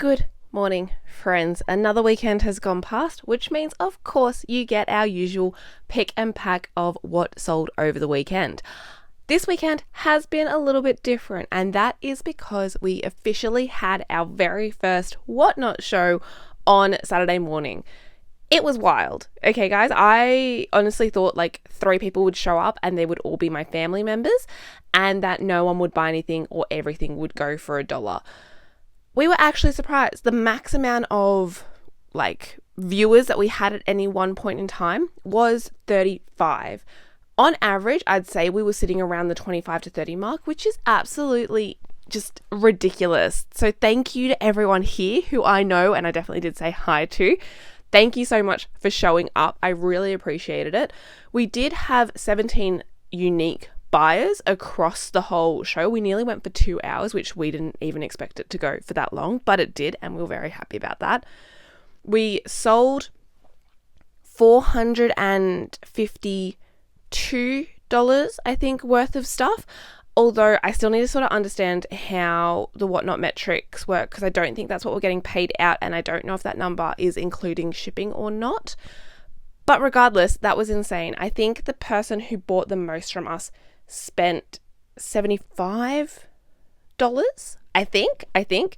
Good morning, friends. Another weekend has gone past, which means, of course, you get our usual pick and pack of what sold over the weekend. This weekend has been a little bit different, and that is because we officially had our very first Whatnot show on Saturday morning. It was wild. Okay, guys, I honestly thought like 3 people would show up and they would all be my family members and that no one would buy anything or everything would go for $1. We were actually surprised. The max amount of viewers that we had at any one point in time was 35. On average, I'd say we were sitting around the 25 to 30 mark, which is absolutely just ridiculous. So thank you to everyone here who I know and I definitely did say hi to. Thank you so much for showing up. I really appreciated it. We did have 17 unique buyers across the whole show. We nearly went for 2 hours, which we didn't even expect it to go for that long, but it did, and we were very happy about that. We sold $452, I think, worth of stuff, although I still need to sort of understand how the Whatnot metrics work because I don't think that's what we're getting paid out, and I don't know if that number is including shipping or not. But regardless, that was insane. I think the person who bought the most from us spent $75, I think.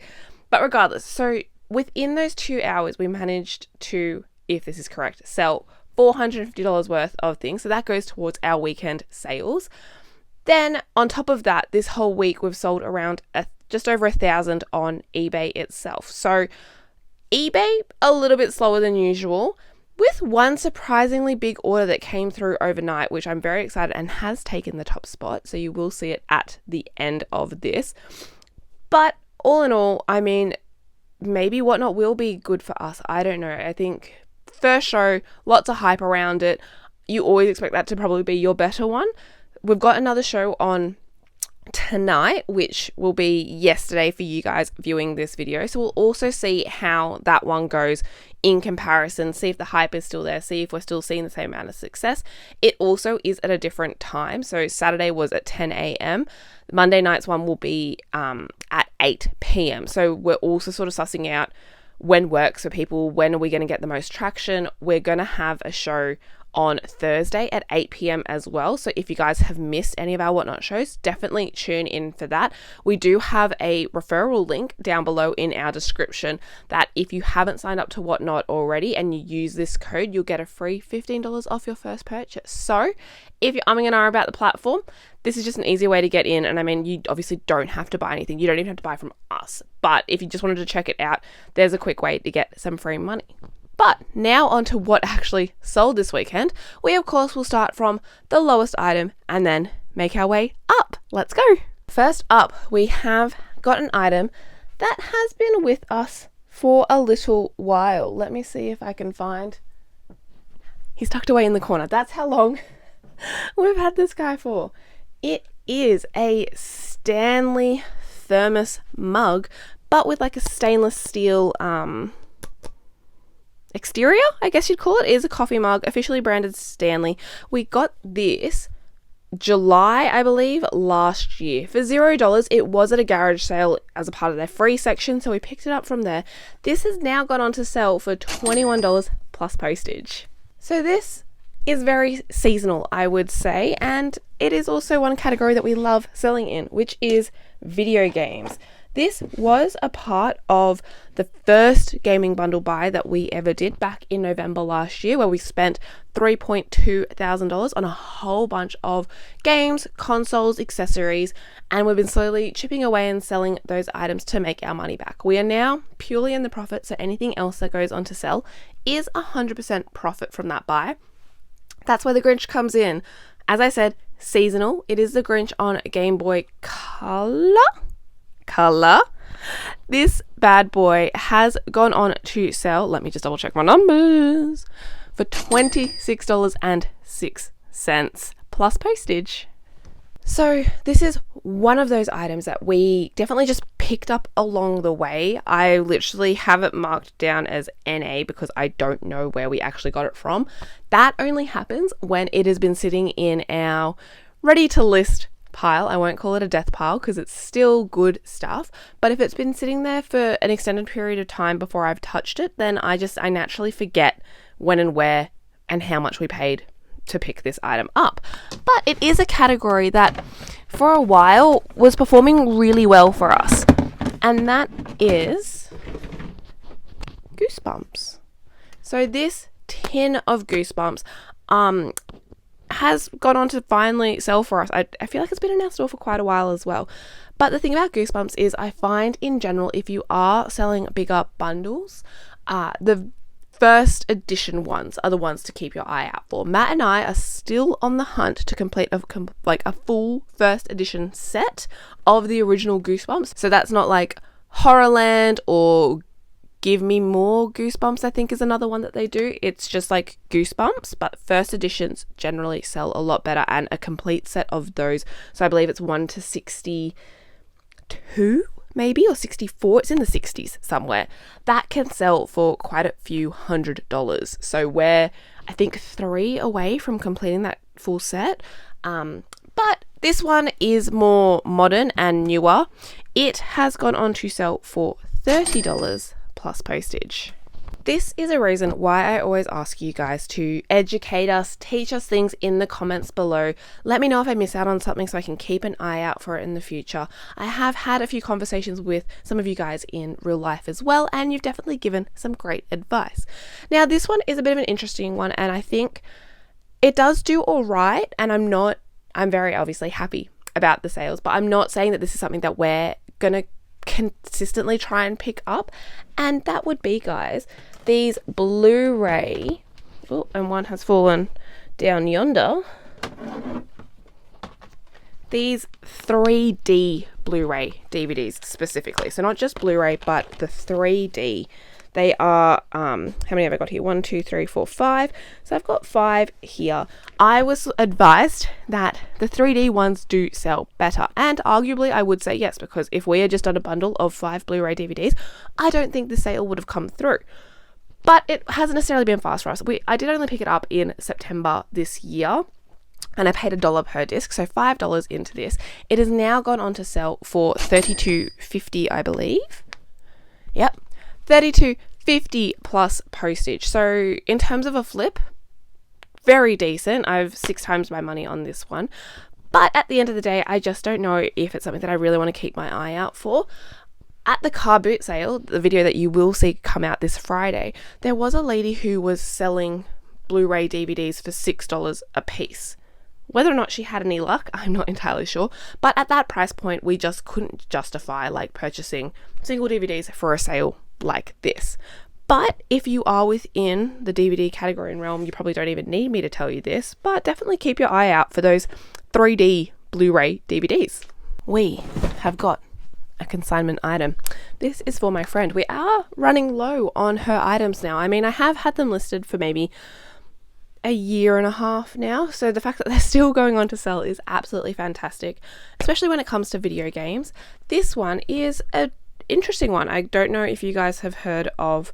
But regardless, so within those 2 hours, we managed to, if this is correct, sell $450 worth of things. So that goes towards our weekend sales. Then on top of that, this whole week, we've sold around just over 1,000 on eBay itself. So eBay, a little bit slower than usual, with one surprisingly big order that came through overnight, which I'm very excited and has taken the top spot. So you will see it at the end of this. But all in all, I mean, maybe Whatnot will be good for us. I don't know. I think first show, lots of hype around it. You always expect that to probably be your better one. We've got another show on tonight, which will be yesterday for you guys viewing this video. So we'll also see how that one goes in comparison, see if the hype is still there, see if we're still seeing the same amount of success. It also is at a different time. So Saturday was at 10 a.m. Monday night's one will be at 8 p.m. So we're also sort of sussing out when works for people, when are we going to get the most traction. We're going to have a show on Thursday at 8 p.m. as well. So if you guys have missed any of our Whatnot shows, definitely tune in for that. We do have a referral link down below in our description that if you haven't signed up to Whatnot already and you use this code, you'll get a free $15 off your first purchase. So if you're umming and ahhing about the platform, this is just an easier way to get in. And I mean, you obviously don't have to buy anything. You don't even have to buy from us. But if you just wanted to check it out, there's a quick way to get some free money. But now on to what actually sold this weekend. We, of course, will start from the lowest item and then make our way up. Let's go. First up, we have got an item that has been with us for a little while. Let me see if I can find... He's tucked away in the corner. That's how long we've had this guy for. It is a Stanley thermos mug, but with like a stainless steel... exterior, I guess you'd call it. It is a coffee mug, officially branded Stanley. We got this July, I believe, last year. For $0, it was at a garage sale as a part of their free section, so we picked it up from there. This has now gone on to sell for $21 plus postage. So this is very seasonal, I would say, and it is also one category that we love selling in, which is video games. This was a part of the first gaming bundle buy that we ever did back in November last year, where we spent $3,200 on a whole bunch of games, consoles, accessories, and we've been slowly chipping away and selling those items to make our money back. We are now purely in the profit, so anything else that goes on to sell is 100% profit from that buy. That's where the Grinch comes in. As I said, seasonal. It is the Grinch on Game Boy Color. This bad boy has gone on to sell, let me just double check my numbers, for $26.06 plus postage. So this is one of those items that we definitely just picked up along the way. I literally have it marked down as NA because I don't know where we actually got it from. That only happens when it has been sitting in our ready to list pile. I won't call it a death pile because it's still good stuff. But if it's been sitting there for an extended period of time before I've touched it, then I naturally forget when and where and how much we paid to pick this item up. But it is a category that for a while was performing really well for us. And that is Goosebumps. So this tin of Goosebumps has gone on to finally sell for us. I feel like it's been in our store for quite a while as well. But the thing about Goosebumps is I find in general, if you are selling bigger bundles, the first edition ones are the ones to keep your eye out for. Matt and I are still on the hunt to complete a full first edition set of the original Goosebumps. So that's not like Horrorland or Give Me More Goosebumps, I think is another one that they do. It's just like Goosebumps, but first editions generally sell a lot better, and a complete set of those. So I believe it's 1 to 62 maybe, or 64. It's in the 60s somewhere. That can sell for quite a few $100s. So we're, I think, 3 away from completing that full set. But this one is more modern and newer. It has gone on to sell for $30 plus postage. This is a reason why I always ask you guys to educate us, teach us things in the comments below. Let me know if I miss out on something so I can keep an eye out for it in the future. I have had a few conversations with some of you guys in real life as well, and you've definitely given some great advice. Now, this one is a bit of an interesting one, and I think it does do all right, and I'm very obviously happy about the sales, but I'm not saying that this is something that we're gonna consistently try and pick up. And that would be, guys, these Blu-ray, and one has fallen down yonder, these 3D Blu-ray DVDs specifically. So not just Blu-ray, but the 3D. They are, how many have I got here? 1, 2, 3, 4, 5. So I've got 5 here. I was advised that the 3D ones do sell better. And arguably I would say yes, because if we had just done a bundle of 5 Blu-ray DVDs, I don't think the sale would have come through. But it hasn't necessarily been fast for us. I did only pick it up in September this year, and I paid $1 per disc, so $5 into this. It has now gone on to sell for $32.50, I believe. Yep. $32.50 plus postage. So in terms of a flip, very decent. I have 6 times my money on this one. But at the end of the day, I just don't know if it's something that I really want to keep my eye out for. At the car boot sale, the video that you will see come out this Friday, there was a lady who was selling Blu-ray DVDs for $6 a piece. Whether or not she had any luck, I'm not entirely sure. But at that price point, we just couldn't justify purchasing single DVDs for a sale like this. But if you are within the DVD category and realm, you probably don't even need me to tell you this, but definitely keep your eye out for those 3D Blu-ray DVDs. We have got a consignment item. This is for my friend. We are running low on her items now. I mean, I have had them listed for maybe a year and a half now, so the fact that they're still going on to sell is absolutely fantastic, especially when it comes to video games. This one is a interesting one. I don't know if you guys have heard of,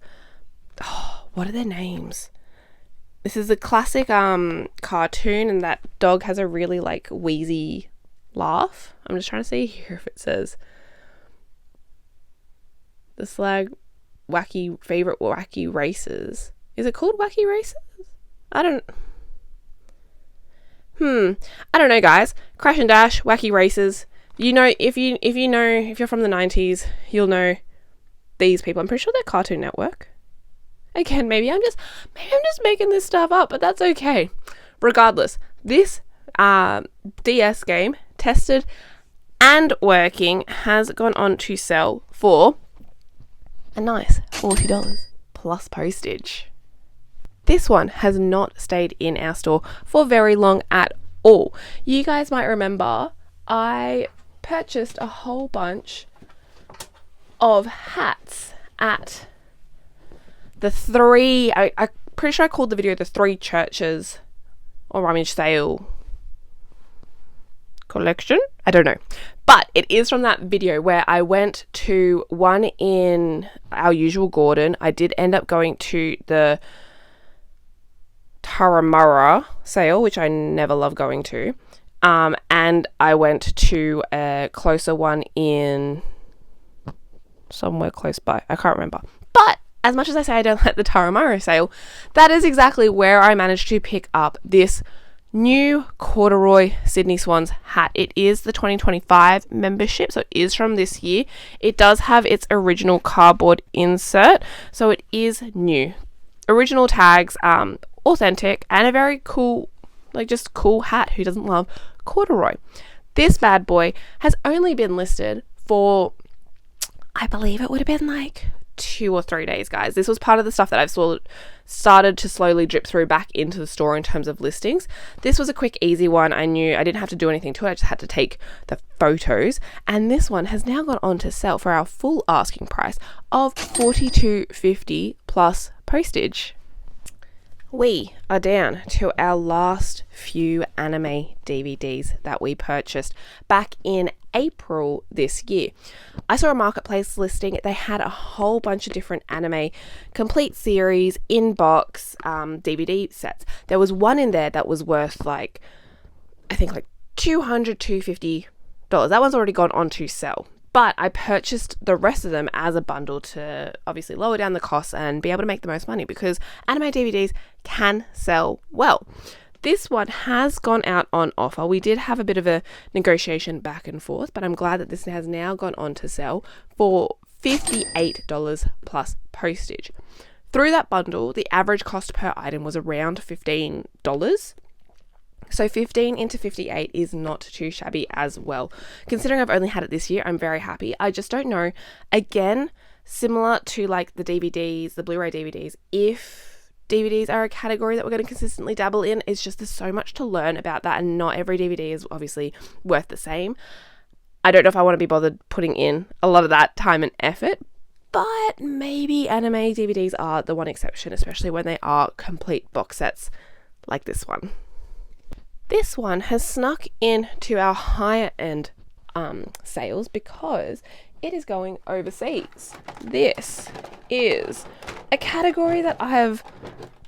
what are their names? This is a classic cartoon, and that dog has a really wheezy laugh. I'm just trying to see here if it says the Slag favorite wacky races. Is it called Wacky Races? I don't know, guys. Crash and Dash, Wacky Races. You know, if you're from the 90s, you'll know these people. I'm pretty sure they're Cartoon Network. Again, maybe I'm just making this stuff up, but that's okay. Regardless, this DS game, tested and working, has gone on to sell for a nice $40 plus postage. This one has not stayed in our store for very long at all. You guys might remember I purchased a whole bunch of hats at the 3, I'm pretty sure I called the video the 3 churches or rummage sale collection. I don't know. But it is from that video where I went to one in our usual Gordon. I did end up going to the Taramara sale, which I never love going to. And I went to a closer one in somewhere close by. I can't remember. But as much as I say I don't like the Taramaro sale, that is exactly where I managed to pick up this new corduroy Sydney Swans hat. It is the 2025 membership, so it is from this year. It does have its original cardboard insert, so it is new. Original tags, authentic, and a very cool, just cool hat. Who doesn't love corduroy? This bad boy has only been listed for, I believe it would have been 2 or 3 days, guys. This was part of the stuff that I've started to slowly drip through back into the store in terms of listings. This was a quick, easy one. I knew I didn't have to do anything to it. I just had to take the photos. And this one has now gone on to sell for our full asking price of $42.50 plus postage. We are down to our last few anime DVDs that we purchased back in April this year. I saw a marketplace listing. They had a whole bunch of different anime complete series in box DVD sets. There was one in there that was worth I think $250. That one's already gone on to sell. But I purchased the rest of them as a bundle to obviously lower down the costs and be able to make the most money, because anime DVDs can sell well. This one has gone out on offer. We did have a bit of a negotiation back and forth, but I'm glad that this has now gone on to sell for $58 plus postage. Through that bundle, the average cost per item was around $15. So 15 into 58 is not too shabby as well. Considering I've only had it this year, I'm very happy. I just don't know, again, similar to the DVDs, the Blu-ray DVDs, if DVDs are a category that we're going to consistently dabble in, it's just there's so much to learn about that, and not every DVD is obviously worth the same. I don't know if I want to be bothered putting in a lot of that time and effort, but maybe anime DVDs are the one exception, especially when they are complete box sets like this one. This one has snuck into our higher end sales because it is going overseas. This is a category that I have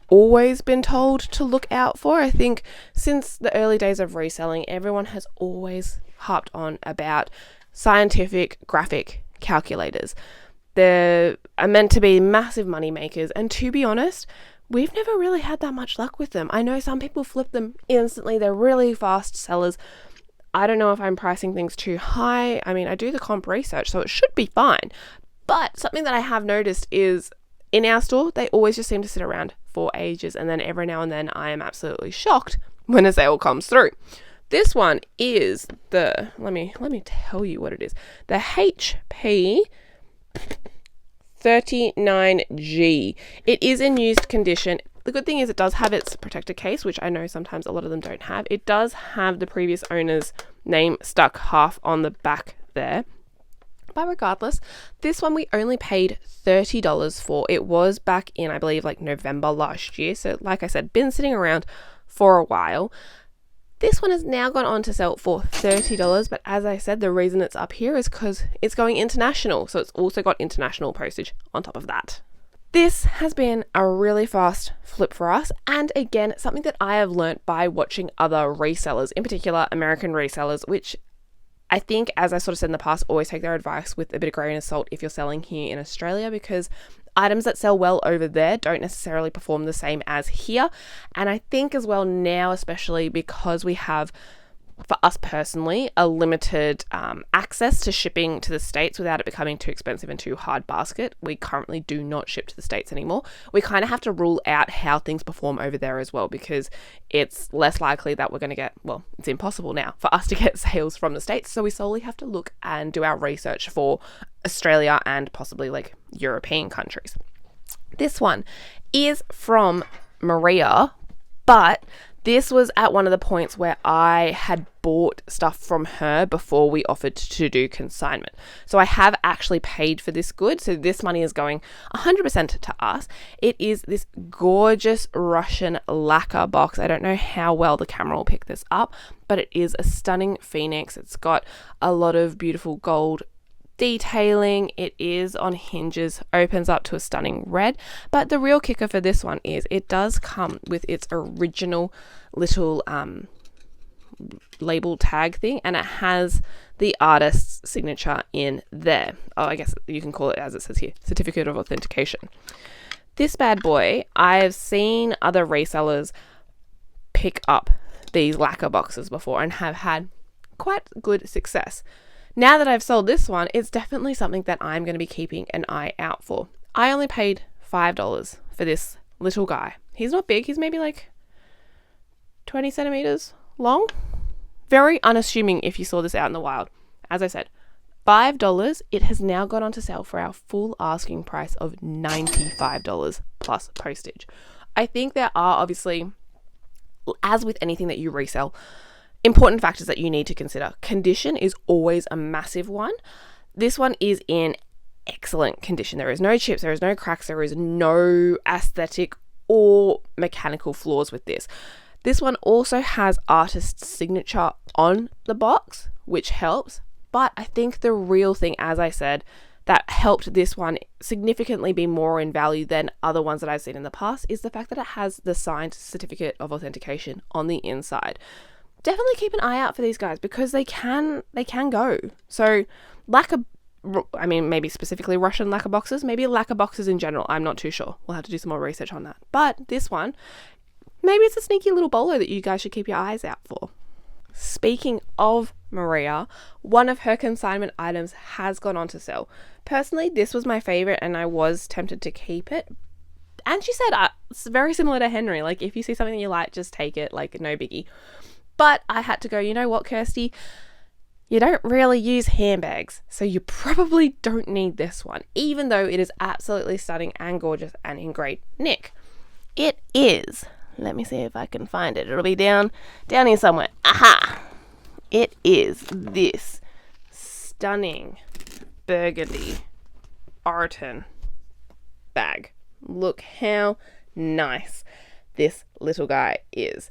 always been told to look out for. I think since the early days of reselling, everyone has always harped on about scientific graphic calculators. They are meant to be massive money makers, and to be honest, we've never really had that much luck with them. I know some people flip them instantly. They're really fast sellers. I don't know if I'm pricing things too high. I mean, I do the comp research, so it should be fine. But something that I have noticed is in our store, they always just seem to sit around for ages. And then every now and then I am absolutely shocked when a sale comes through. This one is the, let me tell you what it is. The HP 39G. It is in used condition. The good thing is it does have its protector case, which I know sometimes a lot of them don't have. It does have the previous owner's name stuck half on the back there. But regardless, this one we only paid $30 for. It was back in, I believe, November last year. So like I said, been sitting around for a while. This one has now gone on to sell for $30, but as I said, the reason it's up here is because it's going international, so it's also got international postage on top of that. This has been a really fast flip for us, and again, something that I have learnt by watching other resellers, in particular American resellers, which I think, as I sort of said in the past, always take their advice with a bit of grain of salt if you're selling here in Australia, because items that sell well over there don't necessarily perform the same as here. And I think as well now, especially because we have, for us personally, a limited access to shipping to the States without it becoming too expensive and too hard basket. We currently do not ship to the States anymore. We kind of have to rule out how things perform over there as well, because it's less likely that we're going to get, well, it's impossible now for us to get sales from the States. So we solely have to look and do our research for Australia and possibly European countries. This one is from Maria, but this was at one of the points where I had bought stuff from her before we offered to do consignment. So I have actually paid for this good. So this money is going 100% to us. It is this gorgeous Russian lacquer box. I don't know how well the camera will pick this up, but it is a stunning phoenix. It's got a lot of beautiful gold detailing. It is on hinges, opens up to a stunning red, but the real kicker for this one is it does come with its original little label tag thing, and it has the artist's signature in there. Oh, I guess you can call it, as it says here, certificate of authentication. This bad boy, I've seen other resellers pick up these lacquer boxes before and have had quite good success. Now that I've sold this one, it's definitely something that I'm going to be keeping an eye out for. I only paid $5 for this little guy. He's not big. He's maybe like 20 centimeters long. Very unassuming if you saw this out in the wild. As I said, $5. It has now gone on to sale for our full asking price of $95 plus postage. I think there are obviously, as with anything that you resell, important factors that you need to consider. Condition is always a massive one. This one is in excellent condition. There is no chips, there is no cracks, there is no aesthetic or mechanical flaws with this. This one also has artist's signature on the box, which helps. But I think the real thing, as I said, that helped this one significantly be more in value than other ones that I've seen in the past is the fact that it has the signed certificate of authentication on the inside. Definitely keep an eye out for these guys because they can go. So maybe specifically Russian lacquer boxes, maybe lacquer boxes in general. I'm not too sure. We'll have to do some more research on that. But this one, maybe it's a sneaky little bolo that you guys should keep your eyes out for. Speaking of Maria, one of her consignment items has gone on to sale. Personally, this was my favorite and I was tempted to keep it. And she said it's very similar to Henry. Like, if you see something that you like, just take it. Like, no biggie. But I had to go, you know what, Kirsty? You don't really use handbags, so you probably don't need this one, even though it is absolutely stunning and gorgeous and in great nick. It is. Let me see if I can find it. It'll be down here somewhere. Aha! It is this stunning burgundy Arton bag. Look how nice this little guy is.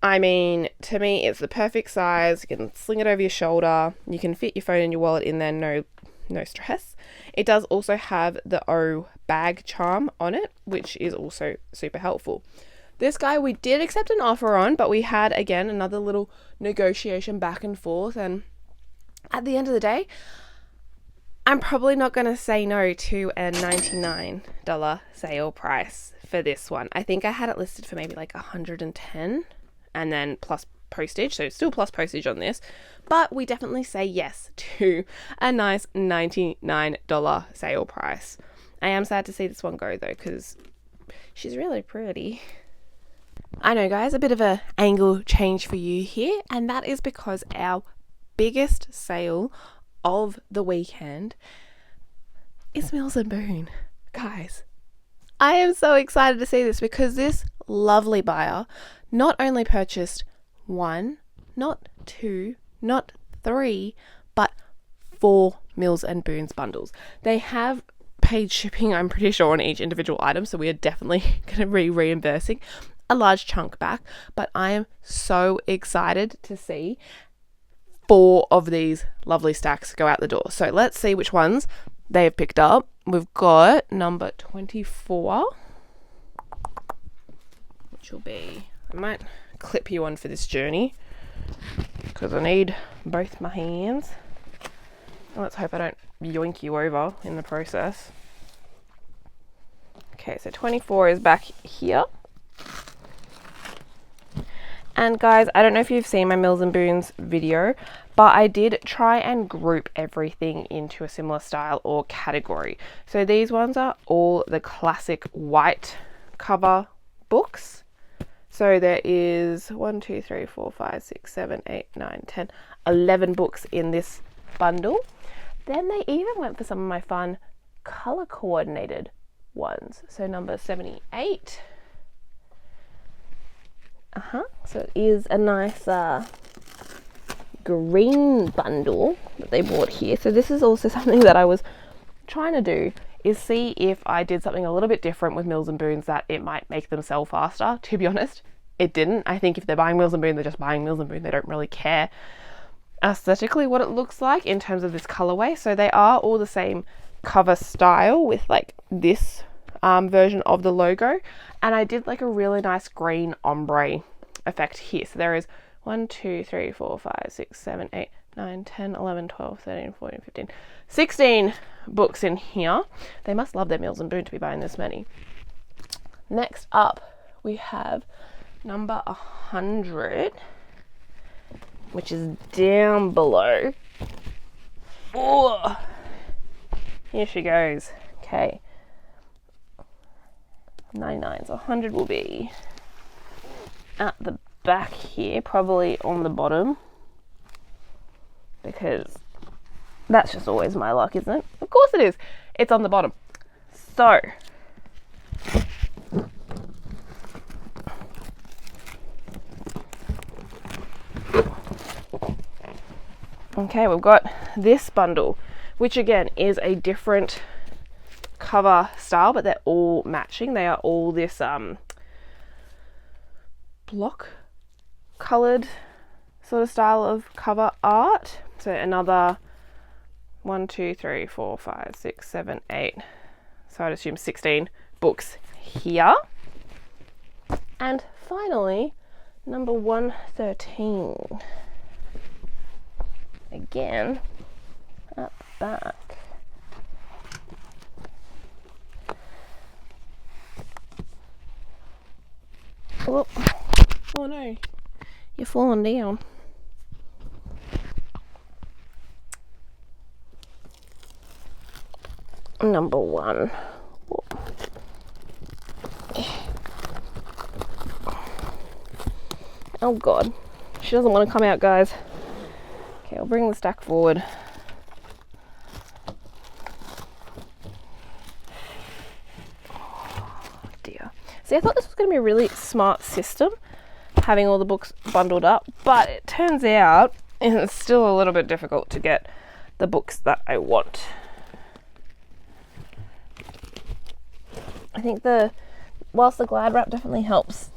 I mean, to me, it's the perfect size. You can sling it over your shoulder. You can fit your phone and your wallet in there, no stress. It does also have the O bag charm on it, which is also super helpful. This guy we did accept an offer on, but we had, again, another little negotiation back and forth. And at the end of the day, I'm probably not going to say no to a $99 sale price for this one. I think I had it listed for maybe like $110 and then plus postage. So still plus postage on this. But we definitely say yes to a nice $99 sale price. I am sad to see this one go though, because she's really pretty. I know, guys, a bit of a angle change for you here, and that is because our biggest sale of the weekend is Mills & Boon. Guys, I am so excited to see this because this lovely buyer not only purchased 1, not 2, not 3, but 4 Mills & Boons bundles. They have paid shipping, I'm pretty sure, on each individual item, so we are definitely going to be reimbursing a large chunk back, but I am so excited to see 4 of these lovely stacks go out the door. So let's see which ones they have picked up. We've got number 24, which will be, I might clip you on for this journey because I need both my hands. Let's hope I don't yoink you over in the process. Okay, so 24 is back here. And guys, I don't know if you've seen my Mills & Boons video, but I did try and group everything into a similar style or category. So these ones are all the classic white cover books. So there is 1, 2, 3, 4, 5, 6, 7, 8, 9, 10, 11 books in this bundle. Then they even went for some of my fun color coordinated ones. So number 78. So it is a nice green bundle that they bought here. So this is also something that I was trying to do, is see if I did something a little bit different with Mills & Boons that it might make them sell faster. To be honest, it didn't. I think if they're buying Mills & Boon, they're just buying Mills & Boon. They don't really care aesthetically what it looks like in terms of this colorway. So they are all the same cover style with like this version of the logo, and I did like a really nice green ombre effect here. So there is 1, 2, 3, 4, 5, 6, 7, 8, 9, 10, 11, 12, 13, 14, 15, 16 books in here. They must love their Mills and Boon to be buying this many. Next up, we have number 100, which is down below. Oh, here she goes. Okay. 99, so 100 will be at the back here, probably on the bottom, because that's just always my luck, isn't it? Of course it is. It's on the bottom. So, okay, we've got this bundle, which again is a different cover style, but they're all matching. They are all this block colored sort of style of cover art. So another 1, 2, 3, 4, 5, 6, 7, 8. So I'd assume 16 books here. And finally, number 113. Again, at the back. Oh, oh no, you're falling down. Number 1. Oh god, she doesn't want to come out, guys. Okay, I'll bring the stack forward. Oh dear. See, I thought this was going to be a really smart system, having all the books bundled up, but it turns out it's still a little bit difficult to get the books that I want. I think whilst the Glad wrap definitely helps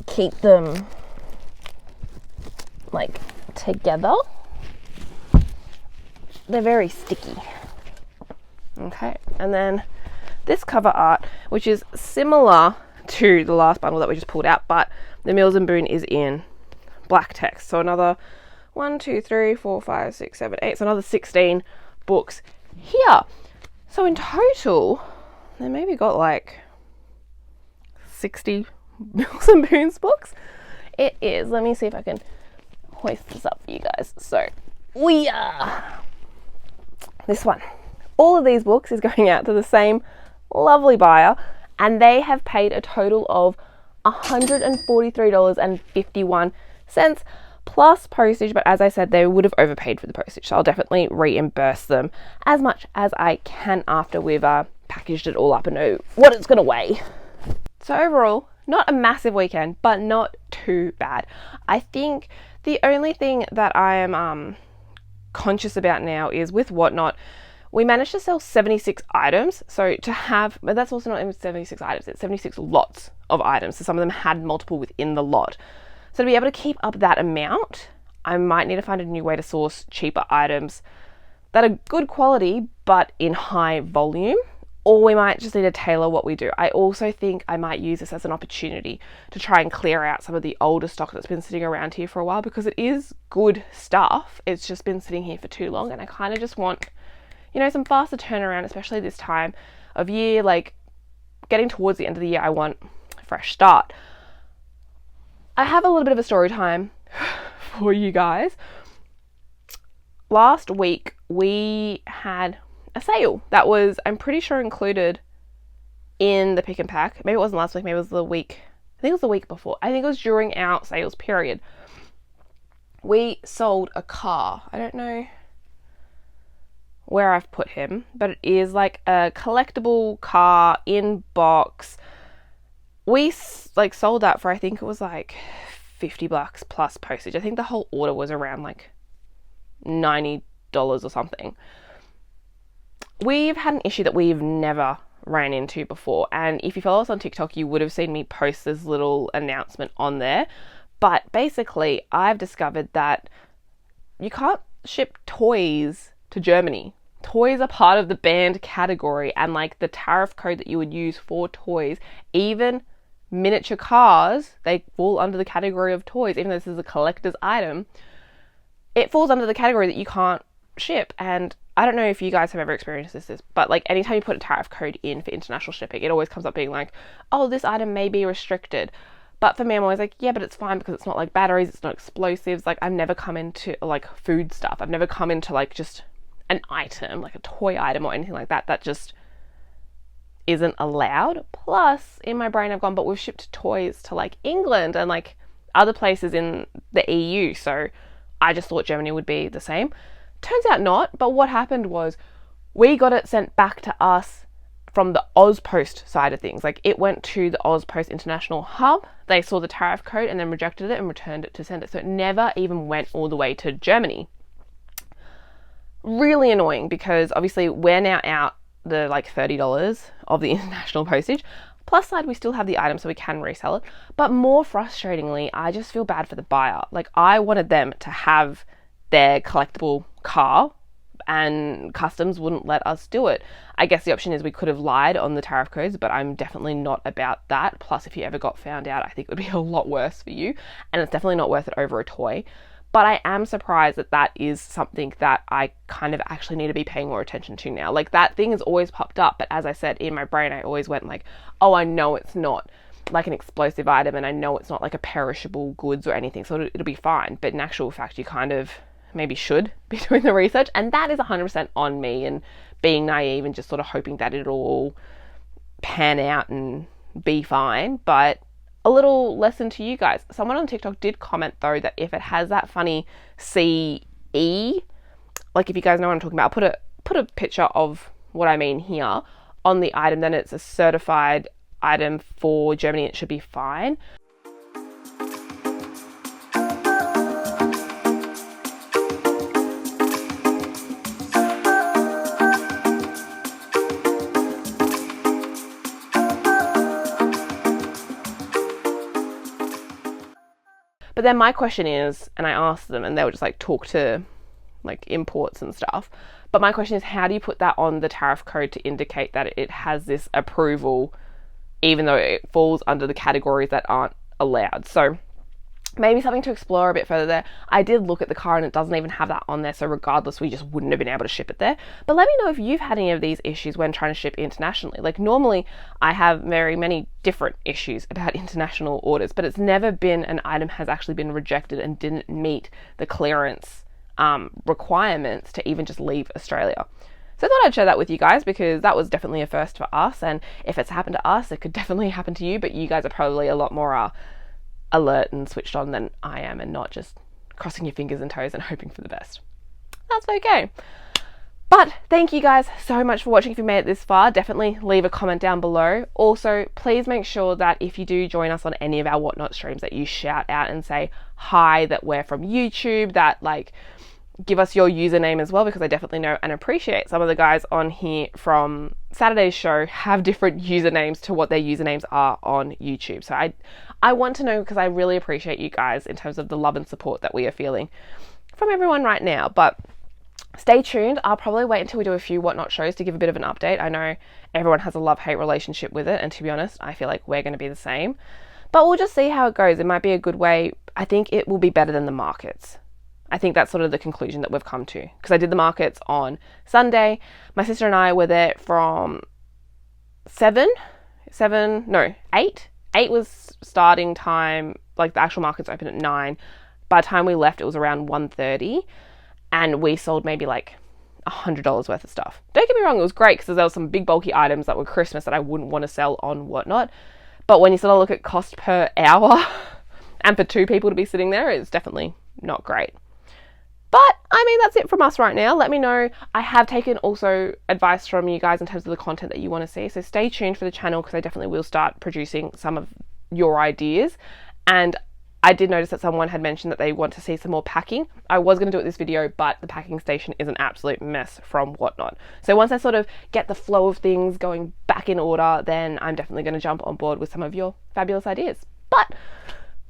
keep them like together, they're very sticky. Okay, and then this cover art, which is similar to the last bundle that we just pulled out, but the Mills and Boon is in black text. So another 1, 2, 3, 4, 5, 6, 7, 8. So another 16 books here. So in total, they maybe got like 60 Mills and Boons books. It is. Let me see if I can hoist this up for you guys. So we are this one. All of these books is going out to the same lovely buyer, and they have paid a total of $143.51 plus postage, but as I said, they would have overpaid for the postage, so I'll definitely reimburse them as much as I can after we've packaged it all up and know what it's going to weigh. So overall, not a massive weekend, but not too bad. I think the only thing that I am conscious about now is with Whatnot, we managed to sell 76 items. So to have, but that's also not even 76 items, it's 76 lots of items. So some of them had multiple within the lot. So to be able to keep up that amount, I might need to find a new way to source cheaper items that are good quality, but in high volume. Or we might just need to tailor what we do. I also think I might use this as an opportunity to try and clear out some of the older stock that's been sitting around here for a while, because it is good stuff. It's just been sitting here for too long, and I kind of just want, you know, some faster turnaround, especially this time of year. Like getting towards the end of the year, I want a fresh start. I have a little bit of a story time for you guys. Last week we had a sale that was, I'm pretty sure, included in the pick and pack. Maybe it wasn't last week, maybe it was the week, I think it was the week before. I think it was during our sales period. We sold a car. I don't know where I've put him, but it is like a collectible car in box. We sold that for, I think it was like $50 plus postage. I think the whole order was around like $90 or something. We've had an issue that we've never ran into before, and if you follow us on TikTok, you would have seen me post this little announcement on there. But basically, I've discovered that you can't ship toys to Germany. Toys are part of the banned category, and like the tariff code that you would use for toys, even miniature cars, they fall under the category of toys. Even though this is a collector's item, it falls under the category that you can't ship. And I don't know if you guys have ever experienced this, but like anytime you put a tariff code in for international shipping, it always comes up being like, oh, this item may be restricted. But for me, I'm always like, yeah, but it's fine because it's not like batteries, it's not explosives. Like I've never come into like food stuff. I've never come into like just an item, like a toy item or anything like that, that just isn't allowed. Plus, in my brain, I've gone, but we've shipped toys to like England and like other places in the EU. So I just thought Germany would be the same. Turns out not. But what happened was we got it sent back to us from the Ozpost side of things. Like it went to the Ozpost International Hub. They saw the tariff code and then rejected it and returned it to send it. So it never even went all the way to Germany. Really annoying because obviously we're now out the like $30 of the international postage. Plus side, we still have the item so we can resell it. But more frustratingly, I just feel bad for the buyer. Like I wanted them to have their collectible car and customs wouldn't let us do it. I guess the option is we could have lied on the tariff codes, but I'm definitely not about that. Plus, if you ever got found out, I think it would be a lot worse for you. And it's definitely not worth it over a toy. But I am surprised that that is something that I kind of actually need to be paying more attention to now. Like that thing has always popped up, but as I said, in my brain, I always went like, oh, I know it's not like an explosive item and I know it's not like a perishable goods or anything, so it'll be fine. But in actual fact, you kind of maybe should be doing the research, and that is 100% on me and being naive and just sort of hoping that it'll all pan out and be fine. But a little lesson to you guys. Someone on TikTok did comment though that if it has that funny CE, like if you guys know what I'm talking about, I'll put a picture of what I mean here on the item, then it's a certified item for Germany, it should be fine. But then my question is, and I asked them and they would just like talk to like imports and stuff. But my question is, how do you put that on the tariff code to indicate that it has this approval, even though it falls under the categories that aren't allowed? So maybe something to explore a bit further there. I did look at the car and it doesn't even have that on there. So regardless, we just wouldn't have been able to ship it there. But let me know if you've had any of these issues when trying to ship internationally. Like normally I have very many different issues about international orders, but it's never been an item has actually been rejected and didn't meet the clearance requirements to even just leave Australia. So I thought I'd share that with you guys because that was definitely a first for us. And if it's happened to us, it could definitely happen to you, but you guys are probably a lot more alert and switched on than I am and not just crossing your fingers and toes and hoping for the best. That's okay. But thank you guys so much for watching. If you made it this far, definitely leave a comment down below. Also, please make sure that if you do join us on any of our Whatnot streams that you shout out and say hi, that we're from YouTube, that like give us your username as well, because I definitely know and appreciate some of the guys on here from Saturday's show have different usernames to what their usernames are on YouTube. So I want to know because I really appreciate you guys in terms of the love and support that we are feeling from everyone right now. But stay tuned. I'll probably wait until we do a few Whatnot shows to give a bit of an update. I know everyone has a love-hate relationship with it, and to be honest, I feel like we're going to be the same. But we'll just see how it goes. It might be a good way. I think it will be better than the markets. I think that's sort of the conclusion that we've come to. Because I did the markets on Sunday. My sister and I were there from 8. 8 was starting time. Like the actual markets open at 9. By the time we left, it was around 1:30. And we sold maybe like $100 worth of stuff. Don't get me wrong, it was great because there was some big bulky items that were Christmas that I wouldn't want to sell on Whatnot. But when you sort of look at cost per hour and for 2 people to be sitting there, it's definitely not great. But, I mean, that's it from us right now. Let me know. I have taken also advice from you guys in terms of the content that you want to see. So stay tuned for the channel because I definitely will start producing some of your ideas. And I did notice that someone had mentioned that they want to see some more packing. I was going to do it this video, but the packing station is an absolute mess from Whatnot. So once I sort of get the flow of things going back in order, then I'm definitely going to jump on board with some of your fabulous ideas. But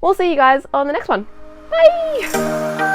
we'll see you guys on the next one. Bye!